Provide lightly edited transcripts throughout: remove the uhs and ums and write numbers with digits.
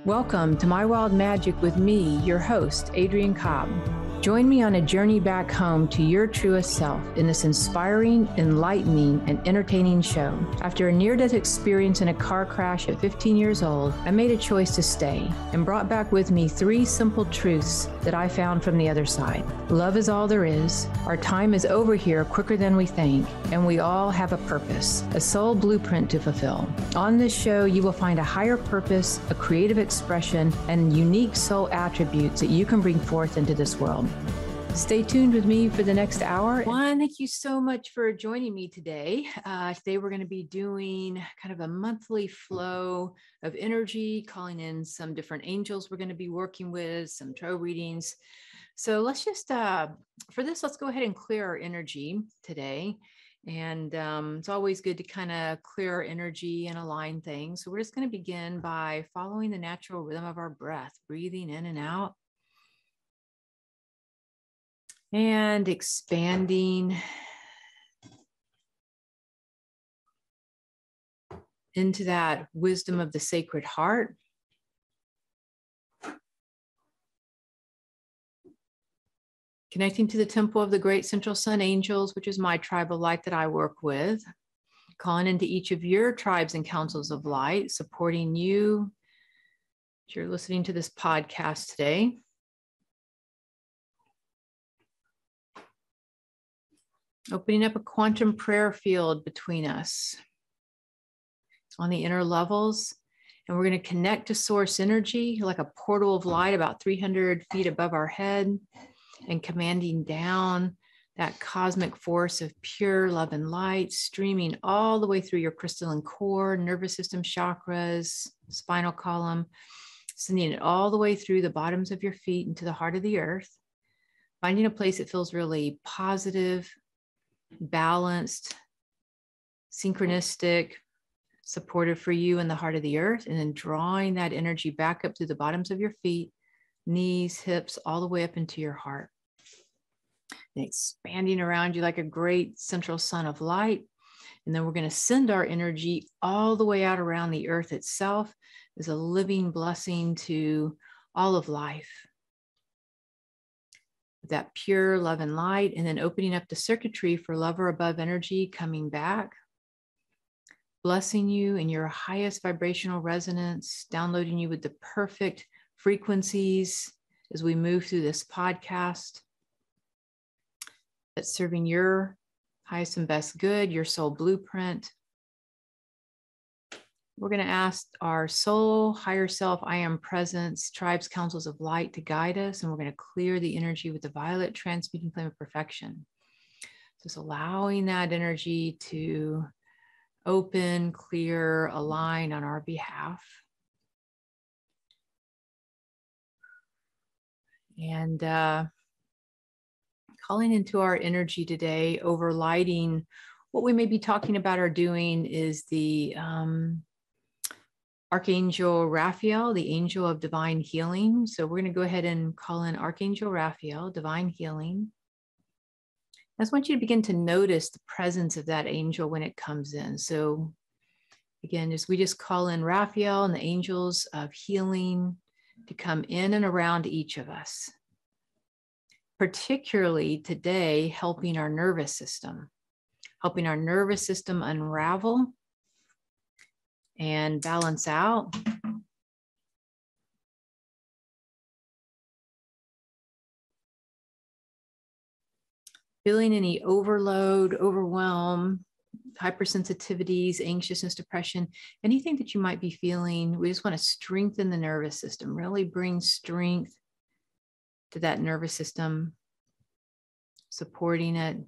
Welcome to My Wild Magic with me, your host, Adrienne Cobb. Join me on a journey back home to your truest self in this inspiring, enlightening, and entertaining show. After a near-death experience in a car crash at 15 years old, I made a choice to stay and brought back with me 3 simple truths that I found from the other side. Love is all there is. Our time is over here quicker than we think, and we all have a purpose, a soul blueprint to fulfill. On this show, you will find a higher purpose, a creative expression, and unique soul attributes that you can bring forth into this world. Stay tuned with me for the next hour. Thank you so much for joining me today. Today we're going to be doing kind of a monthly flow of energy, calling in some different angels we're going to be working with, some tarot readings. So let's just, for this, let's go ahead and clear our energy today. And it's always good to kind of clear our energy and align things. So we're just going to begin by following the natural rhythm of our breath, breathing in and out. And expanding into that wisdom of the Sacred Heart. Connecting to the temple of the great central sun angels, which is my tribe of light that I work with. Calling into each of your tribes and councils of light, supporting you as you're listening to this podcast today. Opening up a quantum prayer field between us on the inner levels. And we're going to connect to source energy like a portal of light about 300 feet above our head and commanding down that cosmic force of pure love and light, streaming all the way through your crystalline core, nervous system, chakras, spinal column, sending it all the way through the bottoms of your feet into the heart of the earth, finding a place that feels really positive, balanced, synchronistic, supportive for you in the heart of the earth, and then drawing that energy back up through the bottoms of your feet, knees, hips, all the way up into your heart. And expanding around you like a great central sun of light. And then we're going to send our energy all the way out around the earth itself as a living blessing to all of life. That pure love and light, and then opening up the circuitry for love or above energy coming back, blessing you in your highest vibrational resonance, downloading you with the perfect frequencies as we move through this podcast that's serving your highest and best good, your soul blueprint. We're going to ask our soul, higher self, I am presence, tribes, councils of light to guide us. And we're going to clear the energy with the violet transmuting flame of perfection. Just allowing that energy to open, clear, align on our behalf. And calling into our energy today, overlighting what we may be talking about or doing is the Archangel Raphael, the angel of divine healing. So we're going to go ahead and call in Archangel Raphael, divine healing. I just want you to begin to notice the presence of that angel when it comes in. So again, we just call in Raphael and the angels of healing to come in and around each of us. Particularly today, helping our nervous system unravel and balance out. Feeling any overload, overwhelm, hypersensitivities, anxiousness, depression, anything that you might be feeling, we just want to strengthen the nervous system, really bring strength to that nervous system, supporting it.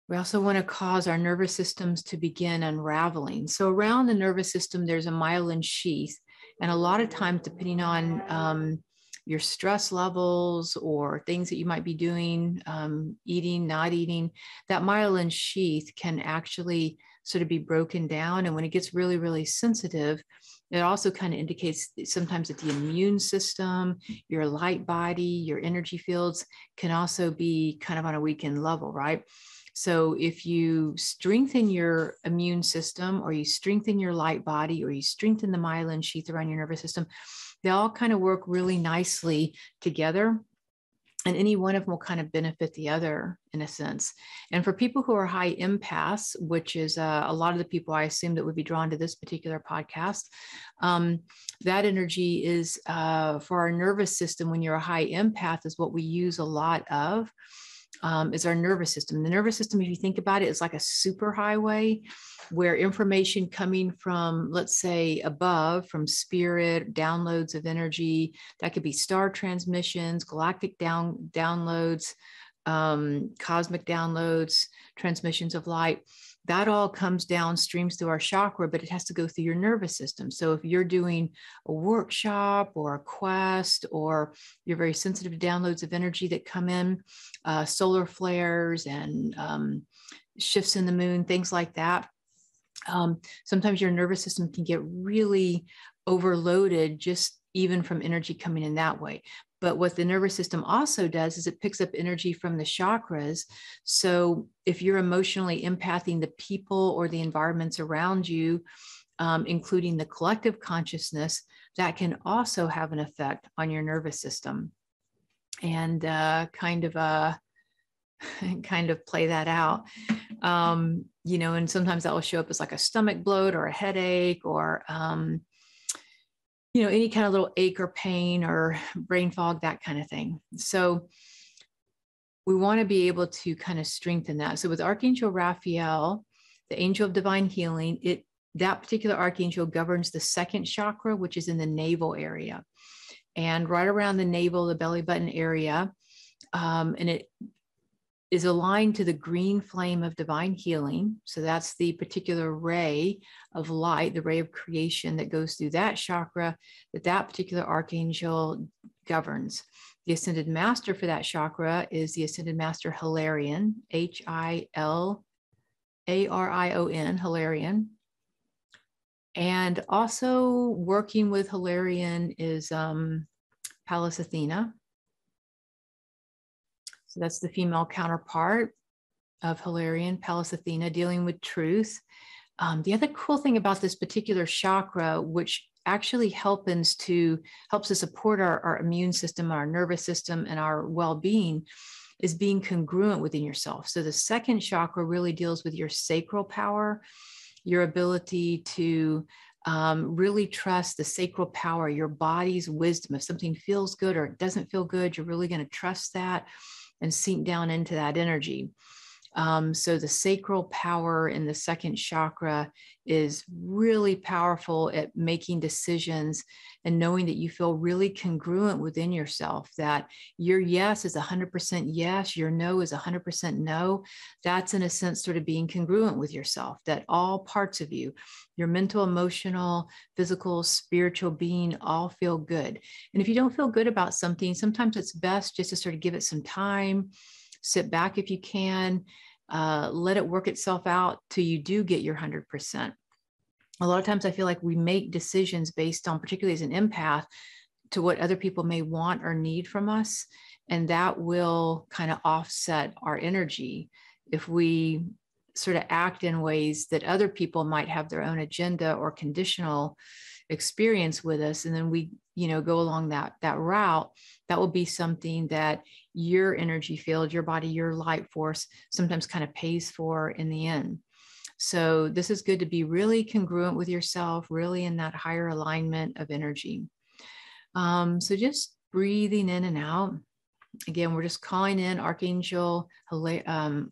We also want to cause our nervous systems to begin unraveling. So around the nervous system, there's a myelin sheath. And a lot of times, depending on your stress levels or things that you might be doing, eating, not eating, that myelin sheath can actually sort of be broken down. And when it gets really, really sensitive, it also kind of indicates sometimes that the immune system, your light body, your energy fields can also be kind of on a weakened level, right? So if you strengthen your immune system, or you strengthen your light body, or you strengthen the myelin sheath around your nervous system, they all kind of work really nicely together. And any one of them will kind of benefit the other in a sense. And for people who are high empaths, which is a lot of the people I assume that would be drawn to this particular podcast, that energy is for our nervous system. When you're a high empath, is what we use a lot of, is our nervous system. The nervous system, if you think about it, is like a superhighway where information coming from, let's say, above, from spirit, downloads of energy, that could be star transmissions, galactic downloads, cosmic downloads, transmissions of light. That all comes down, streams through our chakra, but it has to go through your nervous system. So if you're doing a workshop or a quest, or you're very sensitive to downloads of energy that come in, solar flares and shifts in the moon, things like that, sometimes your nervous system can get really overloaded just even from energy coming in that way. But what the nervous system also does is it picks up energy from the chakras. So if you're emotionally empathing the people or the environments around you, including the collective consciousness, that can also have an effect on your nervous system, and kind of play that out. And sometimes that will show up as like a stomach bloat or a headache, or any kind of little ache or pain or brain fog, that kind of thing. So we want to be able to kind of strengthen that. So with Archangel Raphael, the angel of divine healing, that particular archangel governs the second chakra, which is in the navel area, and right around the navel, the belly button area. And it is aligned to the green flame of divine healing. So that's the particular ray of light, the ray of creation that goes through that chakra that particular archangel governs. The ascended master for that chakra is the ascended master Hilarion, Hilarion, Hilarion. And also working with Hilarion is Pallas Athena. So that's the female counterpart of Hilarion, Pallas Athena, dealing with truth. The other cool thing about this particular chakra, which actually helps us to support our immune system, our nervous system, and our well-being, is being congruent within yourself. So the second chakra really deals with your sacral power, your ability to really trust the sacral power, your body's wisdom. If something feels good or it doesn't feel good, you're really going to trust that and sink down into that energy. So the sacral power in the second chakra is really powerful at making decisions and knowing that you feel really congruent within yourself, that your yes is 100% yes, your no is 100% no. That's in a sense sort of being congruent with yourself, that all parts of you, your mental, emotional, physical, spiritual being, all feel good. And if you don't feel good about something, sometimes it's best just to sort of give it some time, sit back if you can, let it work itself out till you do get your 100%. A lot of times I feel like we make decisions based on, particularly as an empath, to what other people may want or need from us. And that will kind of offset our energy if we sort of act in ways that other people might have their own agenda or conditional experience with us. And then we, go along that route. That will be something that your energy field, your body, your light force sometimes kind of pays for in the end. So this is good to be really congruent with yourself, really in that higher alignment of energy. So just breathing in and out. Again, we're just calling in Archangel Raphael,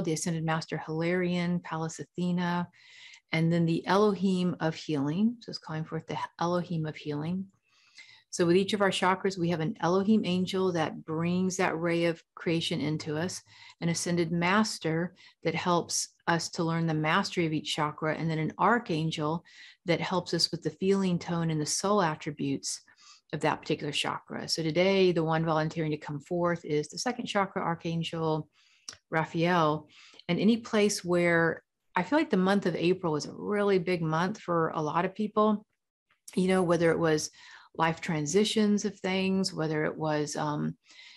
the Ascended Master Hilarion, Pallas Athena, and then the Elohim of healing. So it's calling forth the Elohim of healing. So with each of our chakras, we have an Elohim angel that brings that ray of creation into us, an ascended master that helps us to learn the mastery of each chakra, and then an archangel that helps us with the feeling tone and the soul attributes of that particular chakra. So today, the one volunteering to come forth is the second chakra, Archangel Raphael. And any place where I feel like the month of April was a really big month for a lot of people, whether it was life transitions of things, whether it was,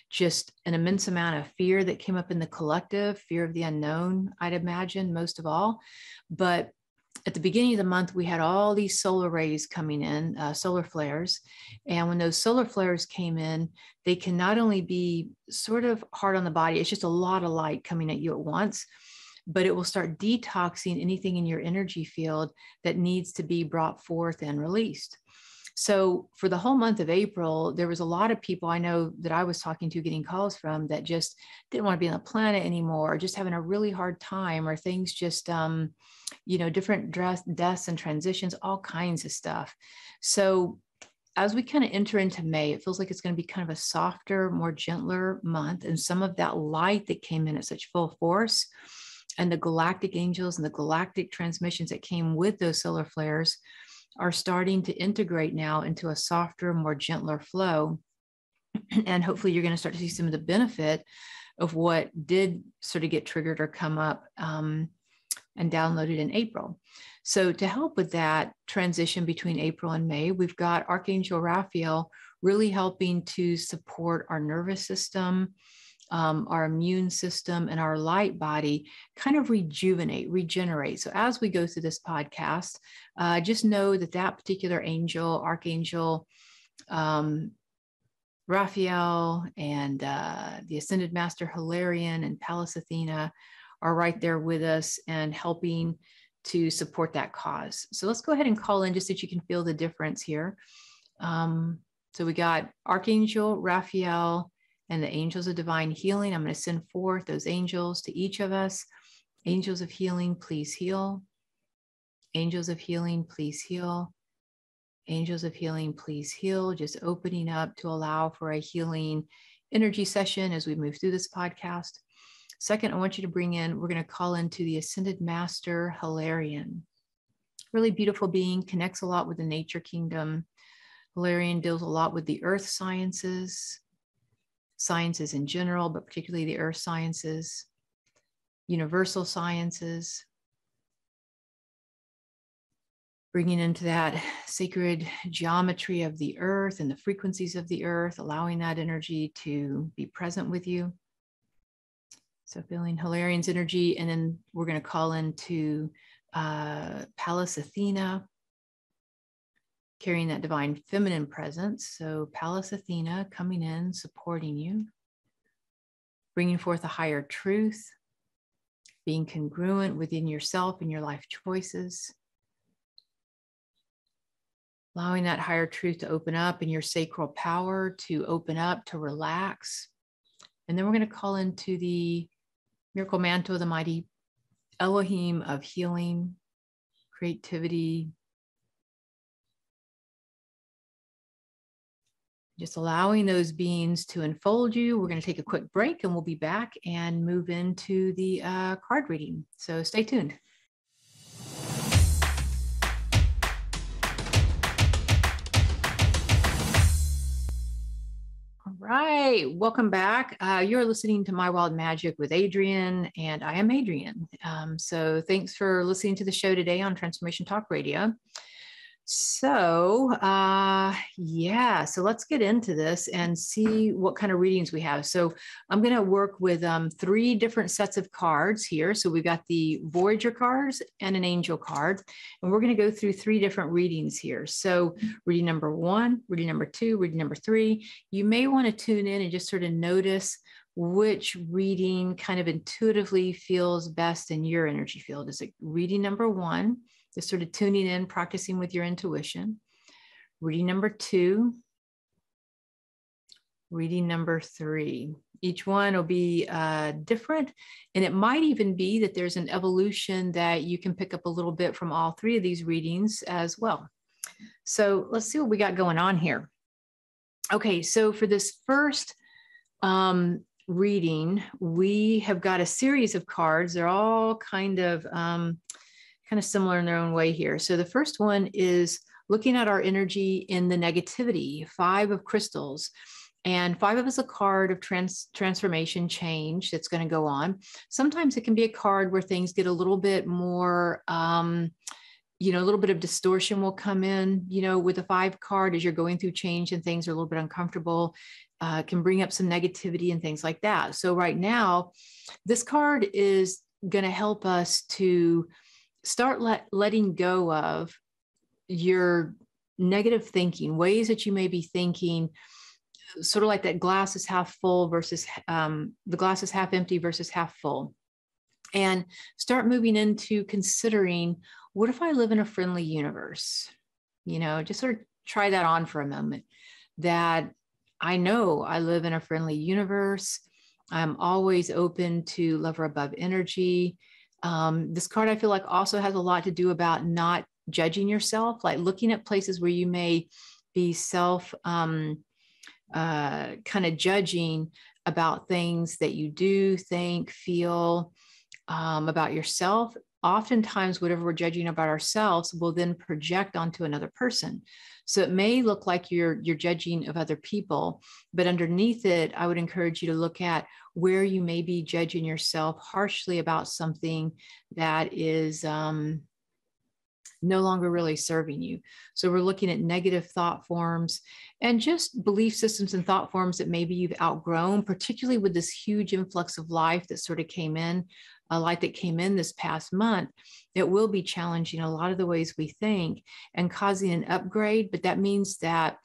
just an immense amount of fear that came up in the collective, fear of the unknown, I'd imagine most of all. But at the beginning of the month, we had all these solar rays coming in, solar flares. And when those solar flares came in, they can not only be sort of hard on the body, it's just a lot of light coming at you at once, but it will start detoxing anything in your energy field that needs to be brought forth and released. So for the whole month of April, there was a lot of people I know that I was talking to, getting calls from, that just didn't want to be on the planet anymore, or just having a really hard time, or things just, different deaths and transitions, all kinds of stuff. So as we kind of enter into May, it feels like it's going to be kind of a softer, more gentler month. And some of that light that came in at such full force, and the galactic angels and the galactic transmissions that came with those solar flares, are starting to integrate now into a softer, more gentler flow. And hopefully you're going to start to see some of the benefit of what did sort of get triggered or come up and downloaded in April. So to help with that transition between April and May, we've got Archangel Raphael really helping to support our nervous system, our immune system, and our light body kind of regenerate. So as we go through this podcast, just know that that particular angel, Archangel Raphael, and the Ascended Master Hilarion and Pallas Athena are right there with us and helping to support that cause. So let's go ahead and call in just so that you can feel the difference here. So we got Archangel Raphael and the angels of divine healing. I'm going to send forth those angels to each of us. Angels of healing, please heal. Angels of healing, please heal. Angels of healing, please heal. Just opening up to allow for a healing energy session as we move through this podcast. Second, I want you to bring in, we're going to call into the Ascended Master Hilarion. Really beautiful being, connects a lot with the nature kingdom. Hilarion deals a lot with the earth sciences in general, but particularly the earth sciences, universal sciences, bringing into that sacred geometry of the earth and the frequencies of the earth, allowing that energy to be present with you. So feeling Hilarion's energy, and then we're going to call into Pallas Athena, carrying that divine feminine presence. So Pallas Athena coming in, supporting you, bringing forth a higher truth, being congruent within yourself and your life choices, allowing that higher truth to open up and your sacral power to open up, to relax. And then we're going to call into the miracle mantle, the mighty Elohim of healing, creativity, just allowing those beings to enfold you. We're going to take a quick break and we'll be back and move into the card reading. So stay tuned. All right, welcome back. You're listening to My Wild Magic with Adrienne, and I am Adrienne. So thanks for listening to the show today on Transformation Talk Radio. So so let's get into this and see what kind of readings we have. So I'm going to work with 3 different sets of cards here. So we've got the Voyager cards and an angel card, and we're going to go through 3 different readings here. So reading number 1, reading number 2, reading number 3. You may want to tune in and just sort of notice which reading kind of intuitively feels best in your energy field. Is it reading number 1? Just sort of tuning in, practicing with your intuition. Reading number 2, reading number 3. Each one will be different. And it might even be that there's an evolution that you can pick up a little bit from all 3 of these readings as well. So let's see what we got going on here. Okay, so for this first reading, we have got a series of cards. They're all kind of similar in their own way here. So the first one is looking at our energy in the negativity, 5 of crystals. And 5 is a card of transformation, change that's going to go on. Sometimes it can be a card where things get a little bit more a little bit of distortion will come in, with the 5 card as you're going through change and things are a little bit uncomfortable, can bring up some negativity and things like that. So right now, this card is going to help us to start letting go of your negative thinking, ways that you may be thinking, sort of like that glass is half full versus the glass is half empty versus half full. And start moving into considering, what if I live in a friendly universe? Just sort of try that on for a moment, that I know I live in a friendly universe. I'm always open to love or above energy. This card, I feel like, also has a lot to do about not judging yourself, like looking at places where you may be kind of judging about things that you do, think, feel, about yourself. Oftentimes, whatever we're judging about ourselves will then project onto another person. So it may look like you're judging of other people, but underneath it, I would encourage you to look at where you may be judging yourself harshly about something that is no longer really serving you. So we're looking at negative thought forms and just belief systems and thought forms that maybe you've outgrown, particularly with this huge influx of life that sort of came in, a light that came in this past month. It will be challenging a lot of the ways we think and causing an upgrade. But that means that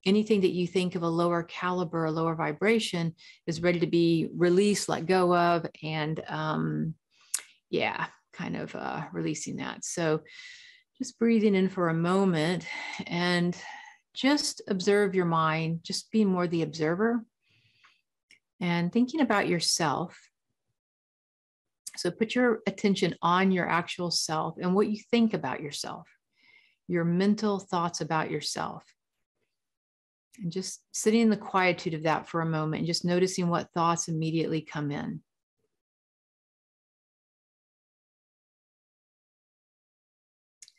anything that you think of a lower caliber, a lower vibration, is ready to be released, let go of, and releasing that. So just breathing in for a moment and just observe your mind, just be more the observer and thinking about yourself. So put your attention on your actual self and what you think about yourself, your mental thoughts about yourself. And just sitting in the quietude of that for a moment and just noticing what thoughts immediately come in.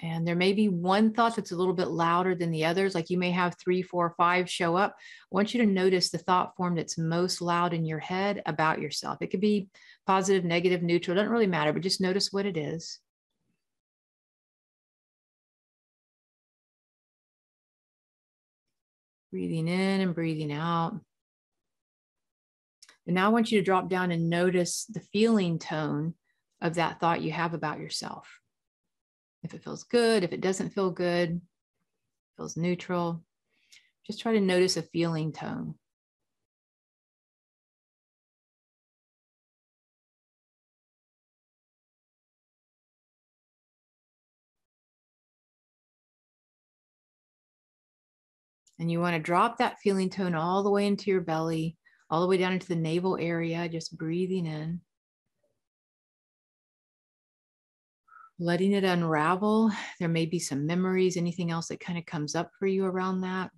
And there may be one thought that's a little bit louder than the others. Like you may have 3, 4, 5 show up. I want you to notice the thought form that's most loud in your head about yourself. It could be positive, negative, neutral. It doesn't really matter, but just notice what it is. Breathing in and breathing out. And now I want you to drop down and notice the feeling tone of that thought you have about yourself. If it feels good, if it doesn't feel good, feels neutral, just try to notice a feeling tone. And you want to drop that feeling tone all the way into your belly, all the way down into the navel area, just breathing in. Letting it unravel. There may be some memories, anything else that kind of comes up for you around that.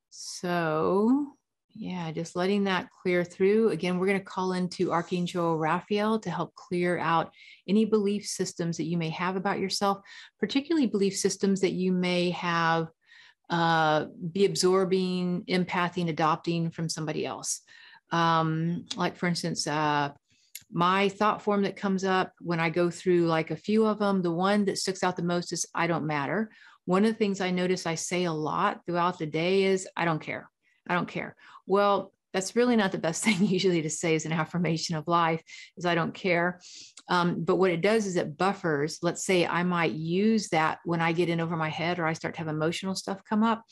So, yeah, just letting that clear through. Again, we're going to call into Archangel Raphael to help clear out any belief systems that you may have about yourself, particularly belief systems that you may have be absorbing, empathing, adopting from somebody else. Like for instance, my thought form that comes up when I go through like a few of them, the one that sticks out the most is I don't matter. One of the things I notice I say a lot throughout the day is I don't care. I don't care. Well, that's really not the best thing usually to say as an affirmation of life is I don't care. But what it does is it buffers. Let's say I might use that when I get in over my head or I start to have emotional stuff come up.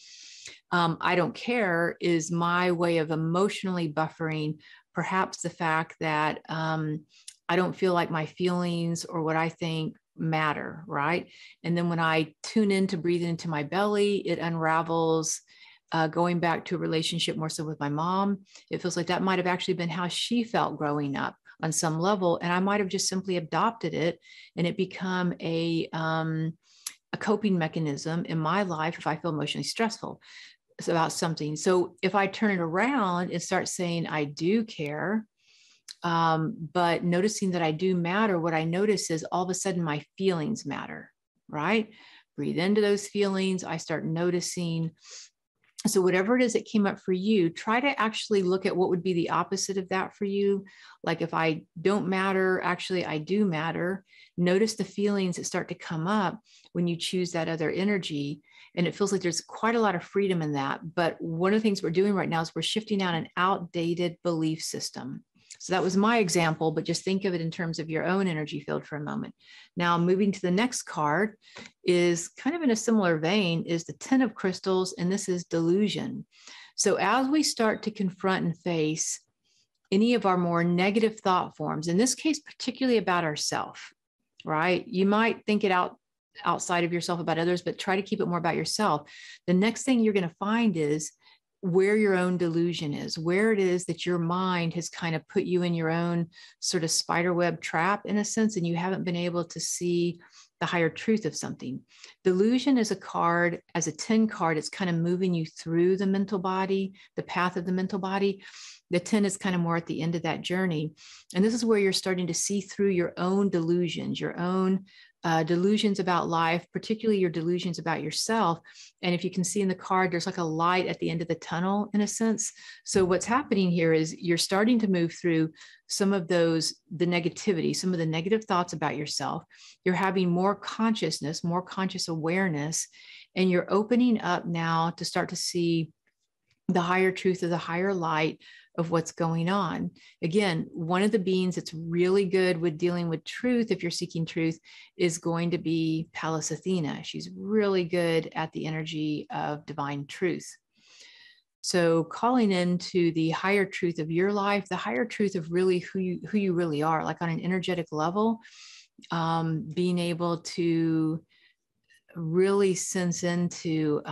I don't care is my way of emotionally buffering perhaps the fact that I don't feel like my feelings or what I think matter, right? And then when I tune in to breathe into my belly, it unravels. Going back to a relationship more so with my mom, it feels like that might have actually been how she felt growing up on some level. And I might have just simply adopted it and it become a coping mechanism in my life if I feel emotionally stressful about something. So if I turn it around and start saying, I do care, but noticing that I do matter, what I notice is all of a sudden my feelings matter, right? breathe into those feelings. I start noticing. So whatever it is that came up for you, try to actually look at what would be the opposite of that for you. Like if I don't matter, actually I do matter. Notice the feelings that start to come up when you choose that other energy. And it feels like there's quite a lot of freedom in that. But one of the things we're doing right now is we're shifting out an outdated belief system. So that was my example, but just think of it in terms of your own energy field for a moment. Now, moving to the next card is kind of in a similar vein, is the 10 of crystals, and this is delusion. So as we start to confront and face any of our more negative thought forms, in this case, particularly about ourselves, right? You might think it outside of yourself about others, but try to keep it more about yourself. The next thing you're going to find is where your own delusion is, where it is that your mind has kind of put you in your own sort of spiderweb trap in a sense, and you haven't been able to see the higher truth of something. Delusion is a card, as a 10 card, it's kind of moving you through the mental body, the path of the mental body. The 10 is kind of more at the end of that journey. And this is where you're starting to see through your own delusions, your own delusions about life, particularly your delusions about yourself. And if you can see in the card, there's like a light at the end of the tunnel in a sense. So what's happening here is you're starting to move through some of the negativity, some of the negative thoughts about yourself. You're having more consciousness, more conscious awareness, and you're opening up now to start to see the higher truth of the higher light of what's going on. Again, one of the beings that's really good with dealing with truth, if you're seeking truth, is going to be Pallas Athena. She's really good at the energy of divine truth. So calling into the higher truth of your life, the higher truth of really who you really are, like on an energetic level, being able to really sense into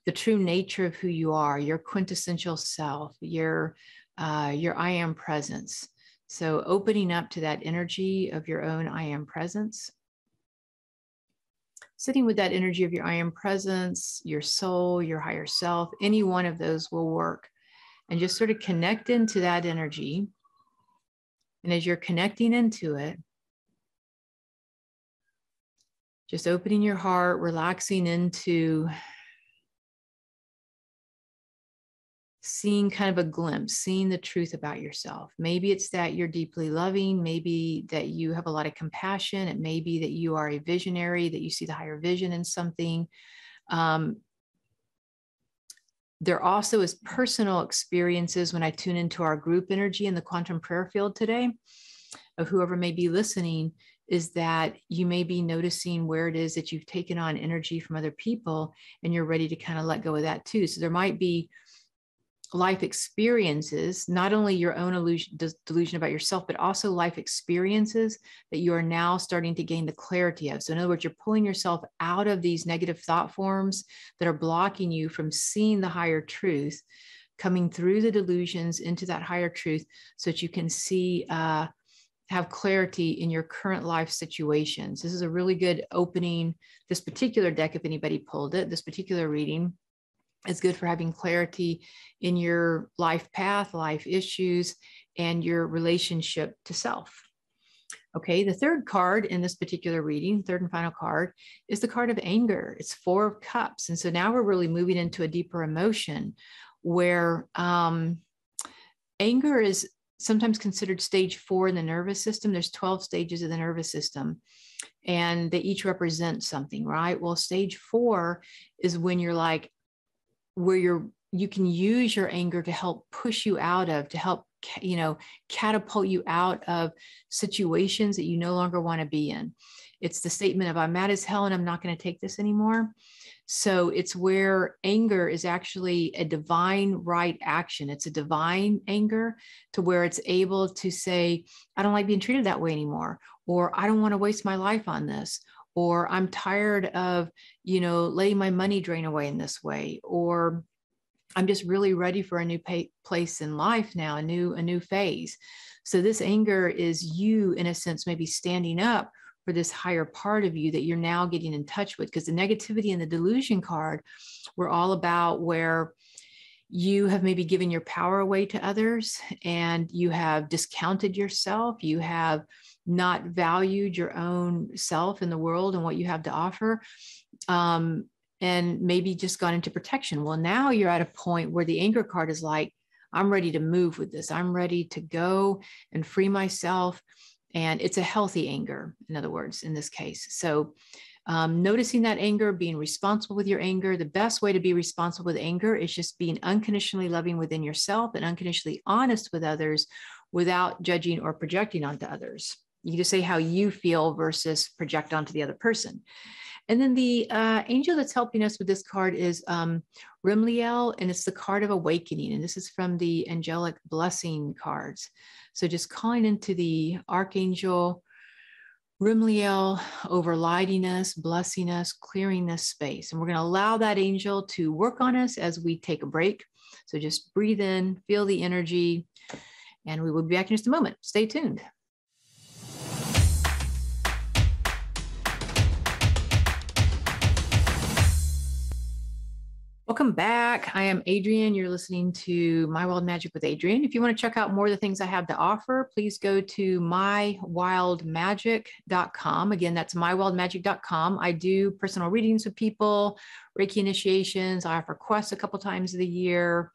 the true nature of who you are, your quintessential self, your I am presence. So opening up to that energy of your own I am presence, sitting with that energy of your I am presence, your soul, your higher self, any one of those will work. And just sort of connect into that energy. And as you're connecting into it, just opening your heart, relaxing into seeing kind of a glimpse, seeing the truth about yourself. Maybe it's that you're deeply loving, maybe that you have a lot of compassion, it may be that you are a visionary, that you see the higher vision in something. There also is personal experiences when I tune into our group energy in the quantum prayer field today, of whoever may be listening, is that you may be noticing where it is that you've taken on energy from other people and you're ready to kind of let go of that too. So there might be life experiences, not only your own delusion about yourself, but also life experiences that you are now starting to gain the clarity of. So in other words, you're pulling yourself out of these negative thought forms that are blocking you from seeing the higher truth, coming through the delusions into that higher truth so that you can see, have clarity in your current life situations. This is a really good opening. This particular deck, if anybody pulled it, this particular reading, is good for having clarity in your life path, life issues, and your relationship to self. Okay, the third card in this particular reading, third and final card, is the card of anger. It's 4 of Cups. And so now we're really moving into a deeper emotion where anger is sometimes considered stage 4 in the nervous system. There's 12 stages of the nervous system, and they each represent something, right? Well, stage 4 is when you're like, where you can use your anger to help push you out of, to help, catapult you out of situations that you no longer want to be in. It's the statement of, I'm mad as hell and I'm not going to take this anymore. So it's where anger is actually a divine right action. It's a divine anger to where it's able to say, I don't like being treated that way anymore, or I don't want to waste my life on this, or I'm tired of, letting my money drain away in this way, or I'm just really ready for a new place in life now, a new phase. So this anger is you, in a sense, maybe standing up for this higher part of you that you're now getting in touch with, because the negativity and the delusion card were all about where, you have maybe given your power away to others, and you have discounted yourself. You have not valued your own self in the world and what you have to offer. And maybe just gone into protection. Well, now you're at a point where the anger card is like, I'm ready to move with this. I'm ready to go and free myself. And it's a healthy anger, in other words, in this case. So noticing that anger, being responsible with your anger. The best way to be responsible with anger is just being unconditionally loving within yourself and unconditionally honest with others without judging or projecting onto others. You just say how you feel versus project onto the other person. And then the angel that's helping us with this card is Rimliel, and it's the card of awakening. And this is from the angelic blessing cards. So just calling into the Archangel Rimliel, over lighting us, blessing us, clearing this space. And we're going to allow that angel to work on us as we take a break. So just breathe in, feel the energy, and we will be back in just a moment. Stay tuned. Welcome back. I am Adrienne. You're listening to My Wild Magic with Adrienne. If you want to check out more of the things I have to offer, please go to mywildmagic.com. Again, that's mywildmagic.com. I do personal readings with people, Reiki initiations. I offer quests a couple times of the year,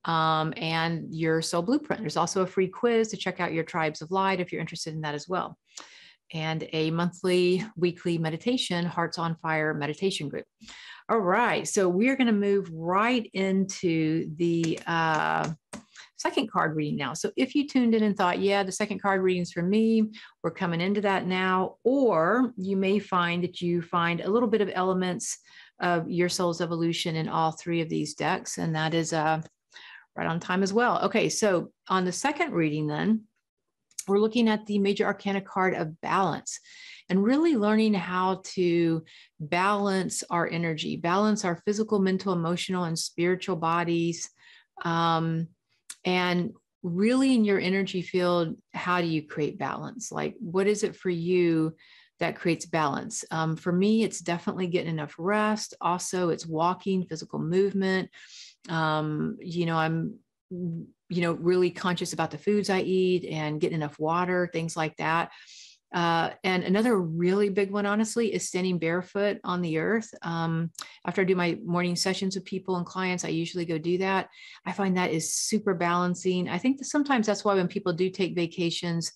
and your soul blueprint. There's also a free quiz to check out your tribes of light if you're interested in that as well. And a monthly, weekly meditation, Hearts on Fire meditation group. All right, so we're going to move right into the second card reading now. So if you tuned in and thought, yeah, the second card reading's for me, we're coming into that now, or you may find that you find a little bit of elements of your soul's evolution in all three of these decks, and that is right on time as well. Okay, so on the second reading then, we're looking at the major arcana card of balance, and really learning how to balance our energy, balance our physical, mental, emotional, and spiritual bodies. And really in your energy field, how do you create balance? Like, what is it for you that creates balance? For me, it's definitely getting enough rest. Also, it's walking, physical movement. I'm really conscious about the foods I eat and getting enough water, things like that. And another really big one, honestly, is standing barefoot on the earth. After I do my morning sessions with people and clients, I usually go do that. I find that is super balancing. I think that sometimes that's why when people do take vacations,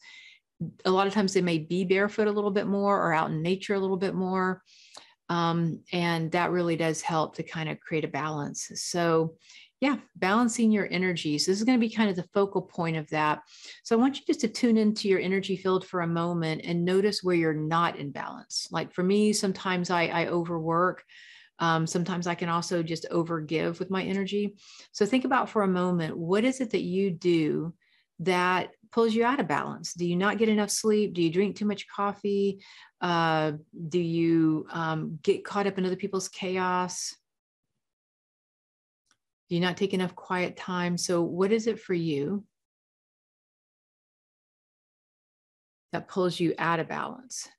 a lot of times they may be barefoot a little bit more or out in nature a little bit more. And that really does help to kind of create a balance. So yeah, balancing your energies. This is going to be kind of the focal point of that. So I want you just to tune into your energy field for a moment and notice where you're not in balance. Like for me, sometimes I overwork. Sometimes I can also just overgive with my energy. So think about for a moment, what is it that you do that pulls you out of balance? Do you not get enough sleep? Do you drink too much coffee? Do you get caught up in other people's chaos? Do you not take enough quiet time? So what is it for you that pulls you out of balance?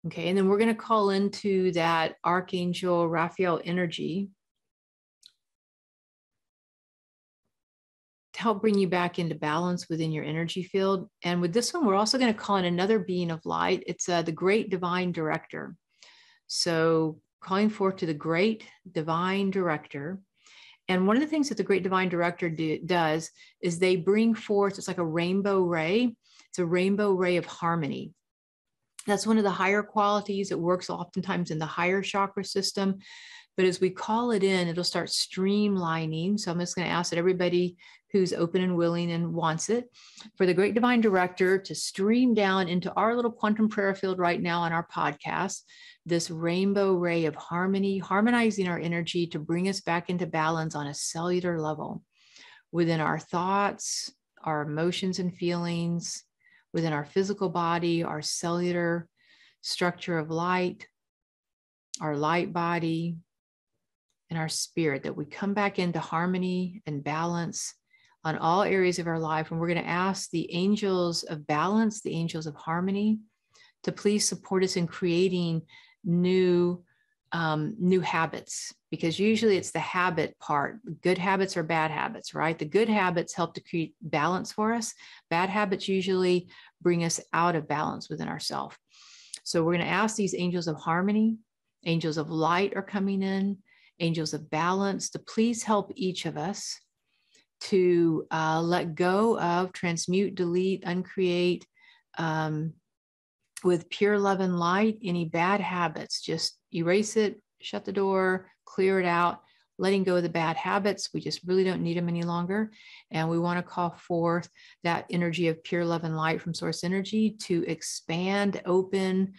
Okay, and then we're going to call into that Archangel Raphael energy to help bring you back into balance within your energy field. And with this one, we're also going to call in another being of light. It's the Great Divine Director. So calling forth to the Great Divine Director. And one of the things that the Great Divine Director does is they bring forth, it's like a rainbow ray. It's a rainbow ray of harmony. That's one of the higher qualities. It works oftentimes in the higher chakra system. But as we call it in, it'll start streamlining. So I'm just going to ask that everybody who's open and willing and wants it, for the Great Divine Director to stream down into our little quantum prayer field right now on our podcast, this rainbow ray of harmony, harmonizing our energy to bring us back into balance on a cellular level within our thoughts, our emotions and feelings, within our physical body, our cellular structure of light, our light body, and our spirit, that we come back into harmony and balance on all areas of our life. And we're going to ask the angels of balance, the angels of harmony, to please support us in creating new new habits, because usually it's the habit part. Good habits or bad habits, right? The good habits help to create balance for us. Bad habits usually bring us out of balance within ourselves. So we're going to ask these angels of harmony, angels of light are coming in, angels of balance to please help each of us to let go of, transmute, delete, uncreate, with pure love and light, any bad habits. Just erase it, shut the door, clear it out, letting go of the bad habits. We just really don't need them any longer. And we want to call forth that energy of pure love and light from source energy to expand, open,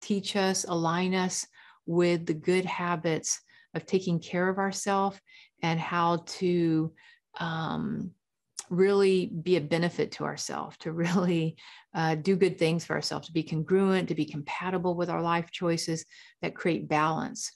teach us, align us with the good habits of taking care of ourselves and how to really be a benefit to ourselves, to really do good things for ourselves, to be congruent, to be compatible with our life choices that create balance.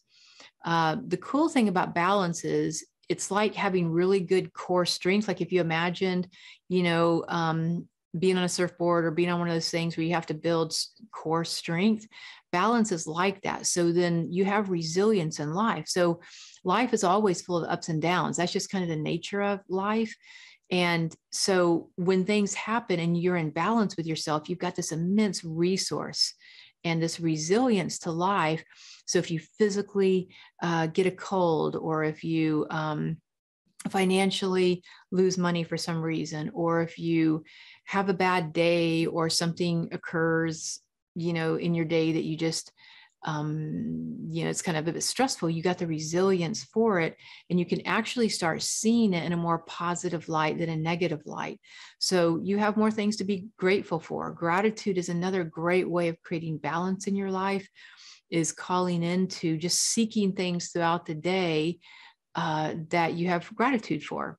The cool thing about balance is it's like having really good core strength. Like if you imagined, being on a surfboard or being on one of those things where you have to build core strength, balance is like that. So then you have resilience in life. So life is always full of ups and downs. That's just kind of the nature of life. And so when things happen and you're in balance with yourself, you've got this immense resource and this resilience to life. So if you physically get a cold, or if you financially lose money for some reason, or if you have a bad day or something occurs, in your day that you just, it's kind of a bit stressful, you got the resilience for it, and you can actually start seeing it in a more positive light than a negative light. So you have more things to be grateful for. Gratitude is another great way of creating balance in your life, is calling into just seeking things throughout the day that you have gratitude for.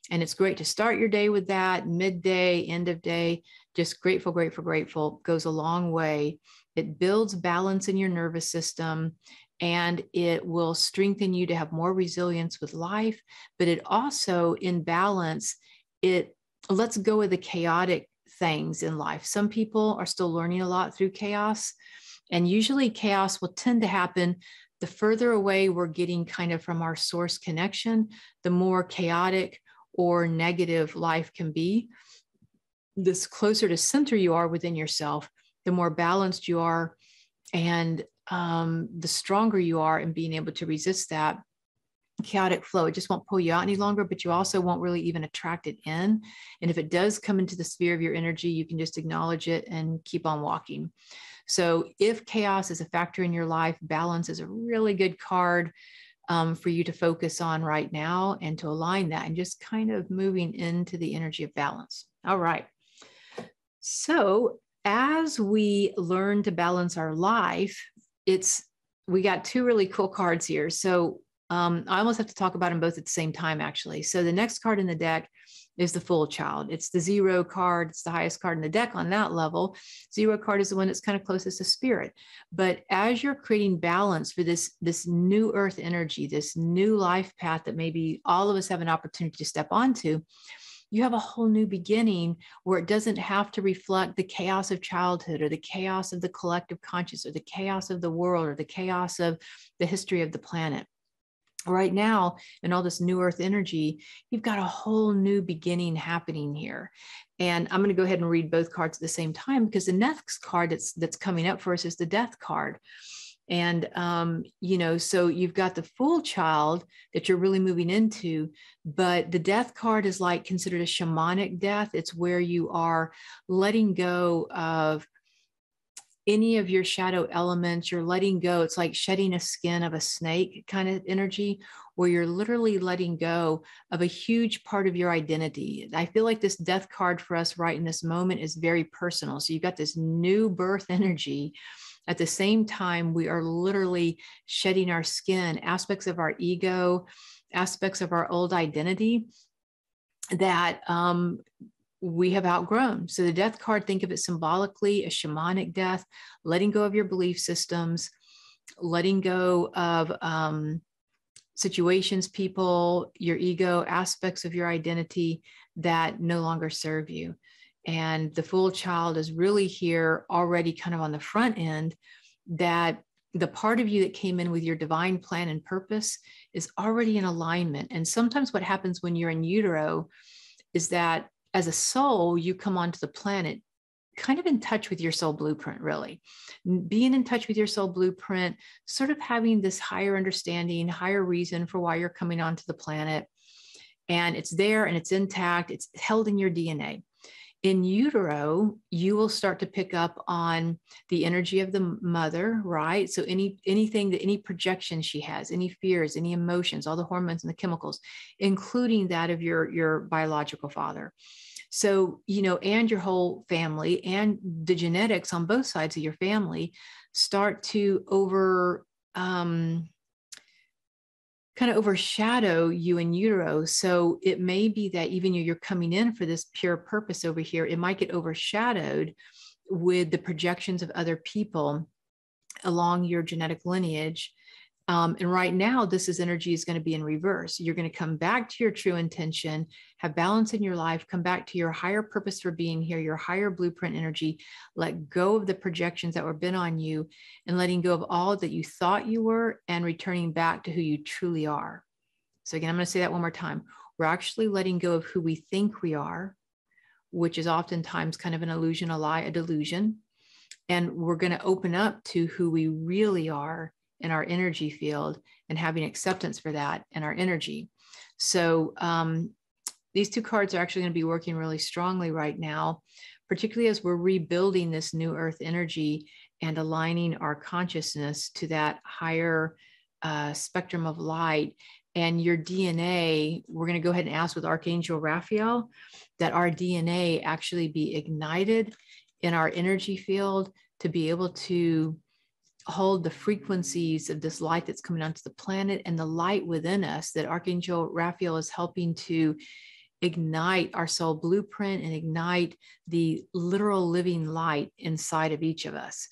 And it's great to start your day with that, midday, end of day, just grateful, grateful, grateful goes a long way. It builds balance in your nervous system, and it will strengthen you to have more resilience with life. But it also, in balance, it lets go of the chaotic things in life. Some people are still learning a lot through chaos, and usually chaos will tend to happen the further away we're getting kind of from our source connection, the more chaotic or negative life can be. The closer to center you are within yourself, the more balanced you are, and the stronger you are in being able to resist that chaotic flow. It just won't pull you out any longer, but you also won't really even attract it in. And if it does come into the sphere of your energy, you can just acknowledge it and keep on walking. So if chaos is a factor in your life, balance is a really good card for you to focus on right now and to align that and just kind of moving into the energy of balance. All right. So as we learn to balance our life, we got two really cool cards here. So I almost have to talk about them both at the same time, actually. So the next card in the deck is the Fool Child. It's the 0 card. It's the highest card in the deck on that level. 0 card is the one that's kind of closest to spirit. But as you're creating balance for this new earth energy, this new life path that maybe all of us have an opportunity to step onto, you have a whole new beginning where it doesn't have to reflect the chaos of childhood or the chaos of the collective conscious or the chaos of the world or the chaos of the history of the planet. Right now, in all this new earth energy, you've got a whole new beginning happening here. And I'm going to go ahead and read both cards at the same time, because the next card that's coming up for us is the Death card. And, so you've got the Fool Child that you're really moving into, but the Death card is like considered a shamanic death. It's where you are letting go of any of your shadow elements. You're letting go. It's like shedding a skin of a snake kind of energy, where you're literally letting go of a huge part of your identity. I feel like this Death card for us right in this moment is very personal. So you've got this new birth energy. At the same time, we are literally shedding our skin, aspects of our ego, aspects of our old identity that we have outgrown. So the Death card, think of it symbolically, a shamanic death, letting go of your belief systems, letting go of situations, people, your ego, aspects of your identity that no longer serve you. And the Fool Child is really here already kind of on the front end, that the part of you that came in with your divine plan and purpose is already in alignment. And sometimes what happens when you're in utero is that as a soul, you come onto the planet kind of in touch with your soul blueprint, really. Being in touch with your soul blueprint, sort of having this higher understanding, higher reason for why you're coming onto the planet. And it's there and it's intact. It's held in your DNA. In utero, you will start to pick up on the energy of the mother, right? So anything that any projection she has, any fears, any emotions, all the hormones and the chemicals, including that of your biological father. So, and your whole family and the genetics on both sides of your family start to kind of overshadow you in utero. So it may be that even you're coming in for this pure purpose over here, it might get overshadowed with the projections of other people along your genetic lineage. And right now, this energy is going to be in reverse. You're going to come back to your true intention, have balance in your life, come back to your higher purpose for being here, your higher blueprint energy, let go of the projections that were been on you and letting go of all that you thought you were and returning back to who you truly are. So again, I'm going to say that one more time. We're actually letting go of who we think we are, which is oftentimes kind of an illusion, a lie, a delusion. And we're going to open up to who we really are in our energy field and having acceptance for that in our energy. So these two cards are actually going to be working really strongly right now, particularly as we're rebuilding this new earth energy and aligning our consciousness to that higher spectrum of light. And your DNA, we're going to go ahead and ask with Archangel Raphael that our DNA actually be ignited in our energy field to be able to hold the frequencies of this light that's coming onto the planet and the light within us, that Archangel Raphael is helping to ignite our soul blueprint and ignite the literal living light inside of each of us.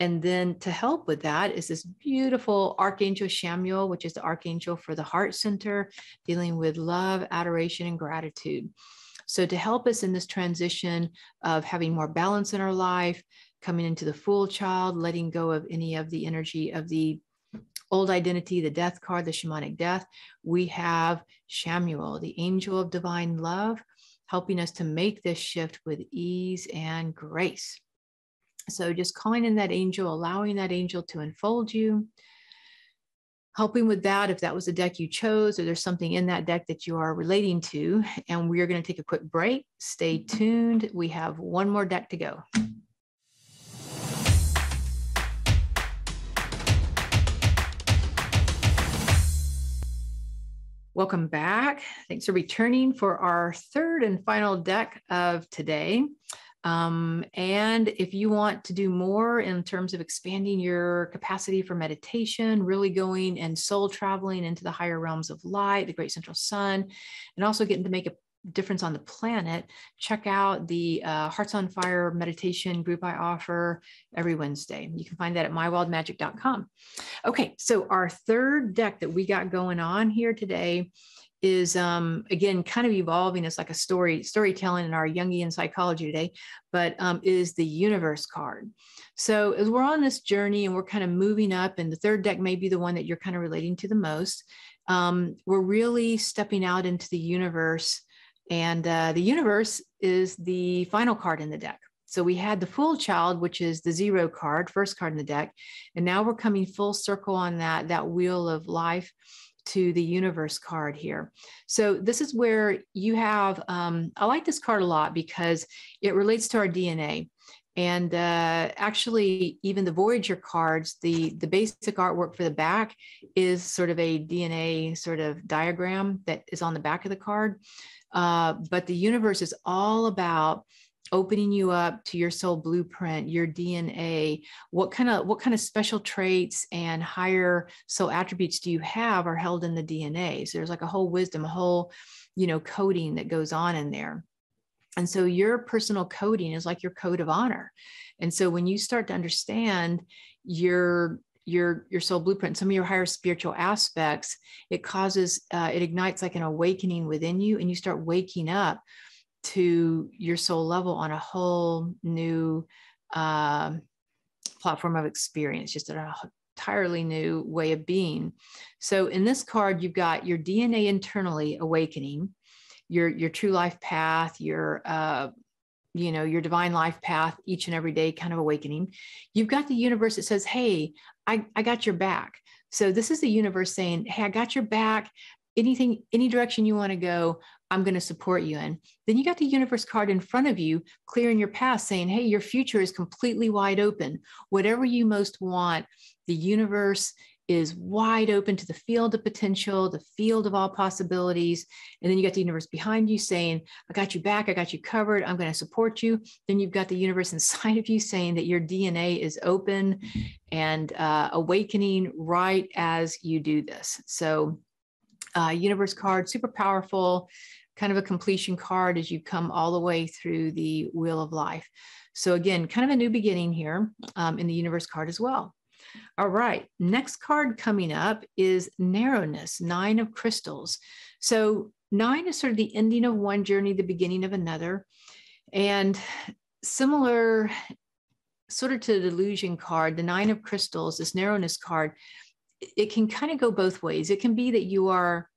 And then to help with that is this beautiful Archangel Chamuel, which is the archangel for the heart center, dealing with love, adoration, and gratitude. So to help us in this transition of having more balance in our life, coming into the Fool Child, letting go of any of the energy of the old identity, the death card, the shamanic death, we have Chamuel, the angel of divine love, helping us to make this shift with ease and grace. So just calling in that angel, allowing that angel to enfold you, helping with that if that was the deck you chose or there's something in that deck that you are relating to. And we are going to take a quick break. Stay tuned. We have one more deck to go. Welcome back. Thanks for returning for our third and final deck of today. And if you want to do more in terms of expanding your capacity for meditation, really going and soul traveling into the higher realms of light, the great central sun, and also getting to make a difference on the planet, check out the Hearts on Fire meditation group I offer every Wednesday. You can find that at mywildmagic.com. Okay, so our third deck that we got going on here today is, again, kind of evolving as like a storytelling in our Jungian psychology today, but is the Universe card. So as we're on this journey and we're kind of moving up, and the third deck may be the one that you're kind of relating to the most, we're really stepping out into the universe. And the universe is the final card in the deck. So we had the Fool Child, which is the 0 card, first card in the deck. And now we're coming full circle on that wheel of life to the Universe card here. So this is where you have, I like this card a lot because it relates to our DNA. And actually, even the Voyager cards, the basic artwork for the back is sort of a DNA sort of diagram that is on the back of the card. But the universe is all about opening you up to your soul blueprint, your DNA. What kind of special traits and higher soul attributes do you have are held in the DNA? So there's like a whole wisdom, a whole, coding that goes on in there. And so your personal coding is like your code of honor. And so when you start to understand your soul blueprint, some of your higher spiritual aspects, it ignites like an awakening within you, and you start waking up to your soul level on a whole new platform of experience, just on a entirely new way of being. So in this card, you've got your DNA internally awakening, your true life path, your divine life path, each and every day kind of awakening. You've got the universe that says, hey, I got your back. So this is the universe saying, hey, I got your back. Anything, any direction you want to go, I'm going to support you in. Then you got the universe card in front of you, clearing your path, saying, hey, your future is completely wide open. Whatever you most want, the universe is wide open to the field of potential, the field of all possibilities. And then you got the universe behind you saying, I got you back, I got you covered, I'm going to support you. Then you've got the universe inside of you saying that your DNA is open and awakening right as you do this. So universe card, super powerful, kind of a completion card as you come all the way through the wheel of life. So again, kind of a new beginning here in the universe card as well. All right, next card coming up is narrowness, 9 of crystals. So 9 is sort of the ending of one journey, the beginning of another. And similar sort of to the delusion card, the 9 of crystals, this narrowness card, it can kind of go both ways. It can be that you are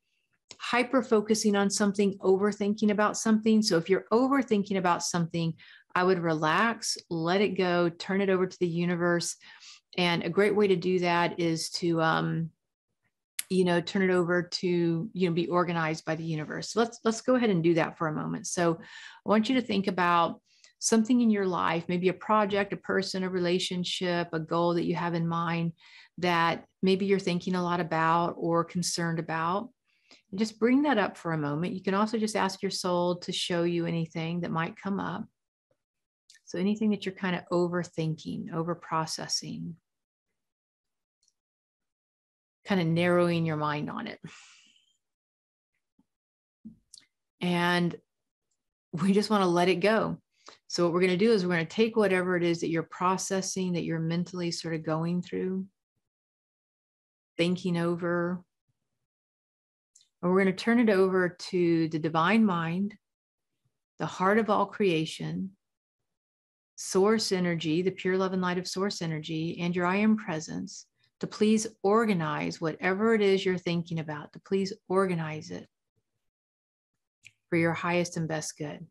hyper focusing on something, overthinking about something. So if you're overthinking about something, I would relax, let it go, turn it over to the universe. And a great way to do that is to, turn it over to, be organized by the universe. So let's go ahead and do that for a moment. So I want you to think about something in your life, maybe a project, a person, a relationship, a goal that you have in mind that maybe you're thinking a lot about or concerned about. And just bring that up for a moment. You can also just ask your soul to show you anything that might come up. So anything that you're kind of overthinking, overprocessing, kind of narrowing your mind on it. And we just want to let it go. So what we're going to do is we're going to take whatever it is that you're processing, that you're mentally sort of going through, thinking over, and we're going to turn it over to the divine mind, the heart of all creation, source energy, the pure love and light of source energy, and your I am presence, to please organize whatever it is you're thinking about, to please organize it for your highest and best good.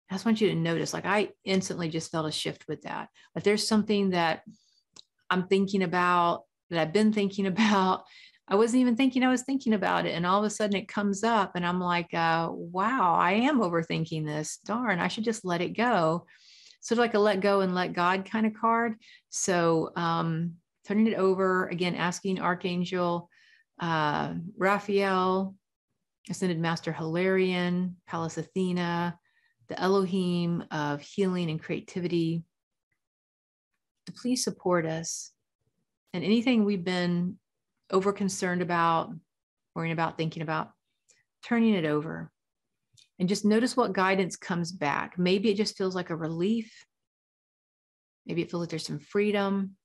I just want you to notice, like I instantly just felt a shift with that. But there's something that I'm thinking about, that I've been thinking about. I wasn't even thinking I was thinking about it. And all of a sudden it comes up and I'm like, wow, I am overthinking this. Darn, I should just let it go. Sort of like a let go and let God kind of card. So turning it over, again, asking Archangel Raphael, Ascended Master Hilarion, Pallas Athena, the Elohim of healing and creativity, to please support us. And anything we've been over concerned about, worrying about, thinking about, turning it over. And just notice what guidance comes back. Maybe it just feels like a relief. Maybe it feels like there's some freedom.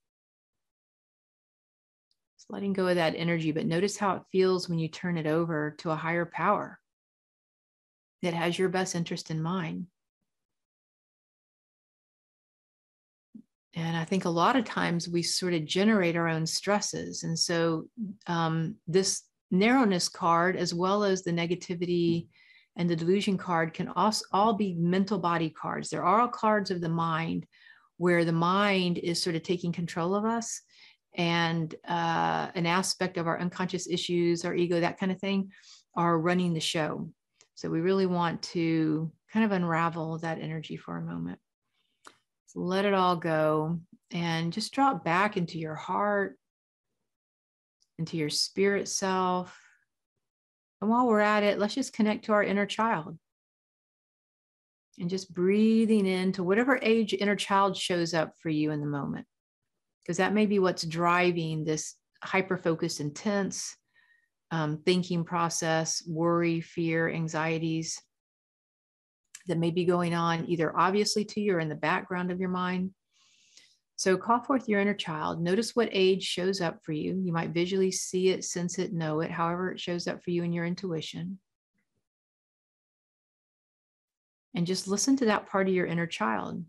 Just letting go of that energy, but notice how it feels when you turn it over to a higher power that has your best interest in mind. And I think a lot of times we sort of generate our own stresses. And so this narrowness card, as well as the negativity and the delusion card, can also all be mental body cards. There are all cards of the mind where the mind is sort of taking control of us, and an aspect of our unconscious issues, our ego, that kind of thing, are running the show. So we really want to kind of unravel that energy for a moment. So let it all go and just drop back into your heart, into your spirit self. And while we're at it, let's just connect to our inner child. And just breathing into whatever age inner child shows up for you in the moment. Because that may be what's driving this hyper-focused, intense thinking process, worry, fear, anxieties that may be going on either obviously to you or in the background of your mind. So call forth your inner child. Notice what age shows up for you. You might visually see it, sense it, know it, however it shows up for you in your intuition. And just listen to that part of your inner child.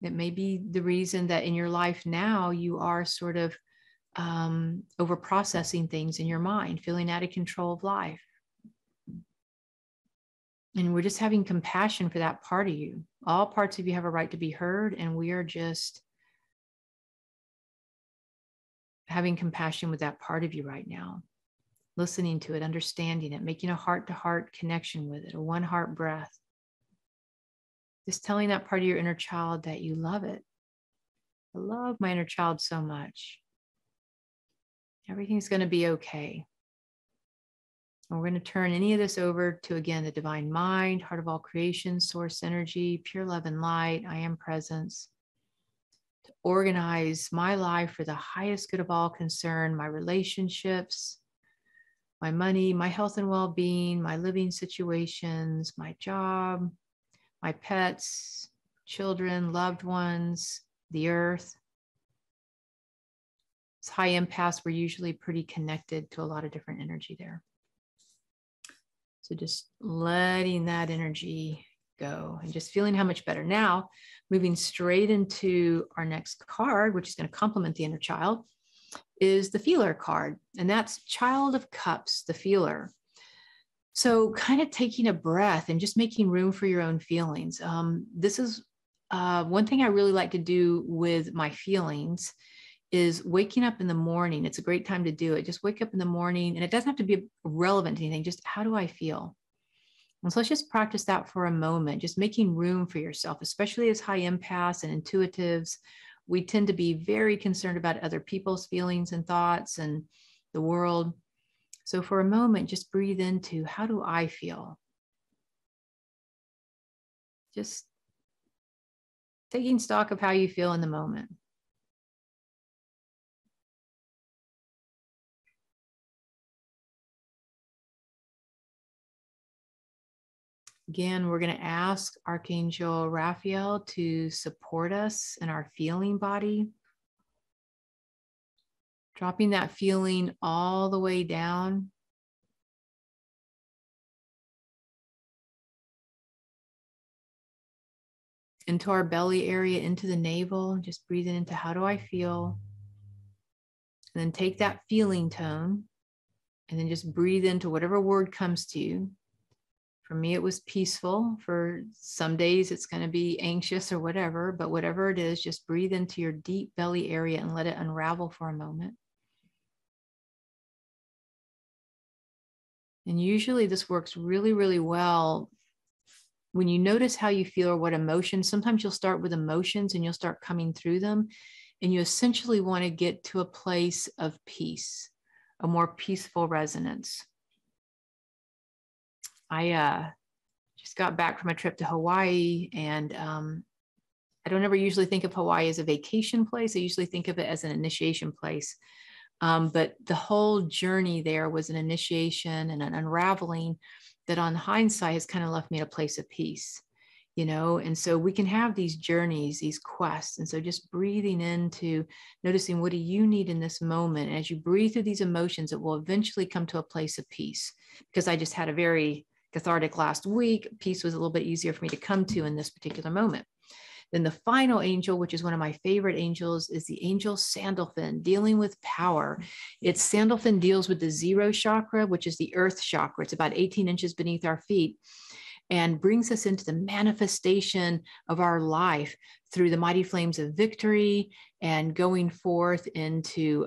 It may be the reason that in your life now you are sort of over processing things in your mind, feeling out of control of life. And we're just having compassion for that part of you. All parts of you have a right to be heard, and we are just having compassion with that part of you right now, listening to it, understanding it, making a heart-to-heart connection with it, a one heart breath. Just telling that part of your inner child that you love it. I love my inner child so much. Everything's going to be okay. And we're going to turn any of this over to, again, the divine mind, heart of all creation, source energy, pure love and light, I am presence, to organize my life for the highest good of all concern, my relationships, my money, my health and well-being, my living situations, my job, my pets, children, loved ones, the earth. It's high empaths, we're usually pretty connected to a lot of different energy there. So just letting that energy go and just feeling how much better. Now, moving straight into our next card, which is going to complement the inner child, is the feeler card. And that's Child of Cups, the feeler. So kind of taking a breath and just making room for your own feelings. This is one thing I really like to do with my feelings is waking up in the morning. It's a great time to do it. Just wake up in the morning, and it doesn't have to be relevant to anything. Just how do I feel? And so let's just practice that for a moment, just making room for yourself, especially as high empaths and intuitives. We tend to be very concerned about other people's feelings and thoughts and the world. So for a moment, just breathe into, how do I feel? Just taking stock of how you feel in the moment. Again, we're going to ask Archangel Raphael to support us in our feeling body. Dropping that feeling all the way down. Into our belly area, into the navel. Just breathing into, how do I feel? And then take that feeling tone and then just breathe into whatever word comes to you. For me, it was peaceful. For some days, it's going to be anxious or whatever, but whatever it is, just breathe into your deep belly area and let it unravel for a moment. And usually this works really, really well when you notice how you feel or what emotions. Sometimes you'll start with emotions and you'll start coming through them. And you essentially want to get to a place of peace, a more peaceful resonance. I just got back from a trip to Hawaii, and I don't ever usually think of Hawaii as a vacation place. I usually think of it as an initiation place. But the whole journey there was an initiation and an unraveling that on hindsight has kind of left me at a place of peace, you know? And so we can have these journeys, these quests. And so just breathing into noticing, what do you need in this moment? And as you breathe through these emotions, it will eventually come to a place of peace, because I just had a very cathartic last week. Peace was a little bit easier for me to come to in this particular moment. Then the final angel, which is one of my favorite angels, is the angel Sandalphon, dealing with power. Sandalphon deals with the 0 chakra, which is the earth chakra. It's about 18 inches beneath our feet, and brings us into the manifestation of our life through the mighty flames of victory and going forth into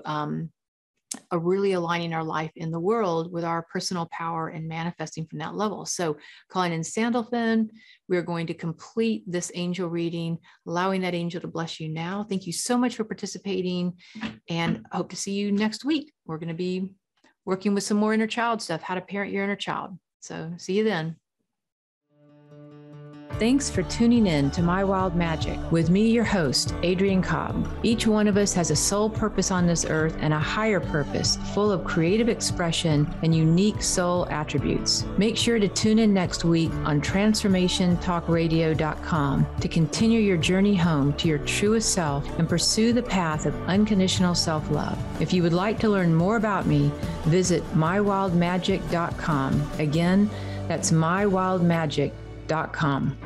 really aligning our life in the world with our personal power and manifesting from that level. So calling in Sandalphon, we're going to complete this angel reading, allowing that angel to bless you now. Thank you so much for participating, and I hope to see you next week. We're going to be working with some more inner child stuff, how to parent your inner child. So see you then. Thanks for tuning in to My Wild Magic with me, your host, Adrienne Cobb. Each one of us has a soul purpose on this earth and a higher purpose full of creative expression and unique soul attributes. Make sure to tune in next week on transformationtalkradio.com to continue your journey home to your truest self and pursue the path of unconditional self-love. If you would like to learn more about me, visit mywildmagic.com. Again, that's mywildmagic.com.